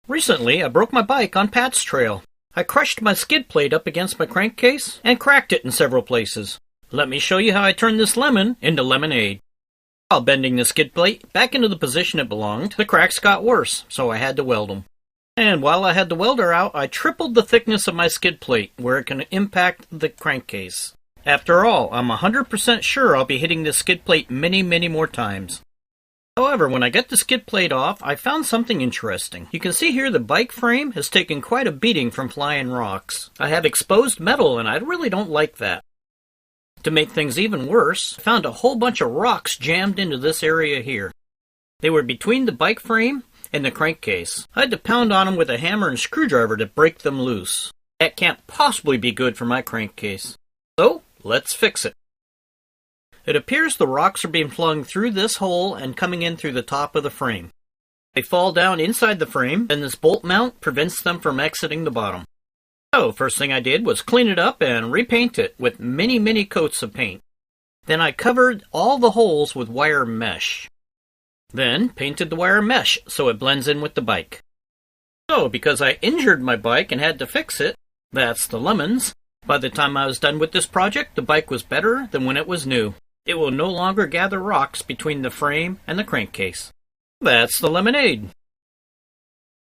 Recently, I broke my bike on Pat's trail. I crushed my skid plate up against my crankcase and cracked it in several places. Let me show you how I turned this lemon into lemonade. While bending the skid plate back into the position it belonged, the cracks got worse, so I had to weld them. And while I had the welder out, I tripled the thickness of my skid plate where it can impact the crankcase. After all, I'm 100% sure I'll be hitting this skid plate many more times. However, when I get the skid plate off, I found something interesting. You can see here the bike frame has taken quite a beating from flying rocks. I have exposed metal and I really don't like that. To make things even worse, I found a whole bunch of rocks jammed into this area here. They were between the bike frame and the crankcase. I had to pound on them with a hammer and screwdriver to break them loose. That can't possibly be good for my crankcase. So, let's fix it. It appears the rocks are being flung through this hole and coming in through the top of the frame. They fall down inside the frame, and this bolt mount prevents them from exiting the bottom. So, first thing I did was clean it up and repaint it with many coats of paint. Then I covered all the holes with wire mesh. Then painted the wire mesh so it blends in with the bike. So, because I injured my bike and had to fix it, that's the lemons. By the time I was done with this project, the bike was better than when it was new. It will no longer gather rocks between the frame and the crankcase. That's the lemonade.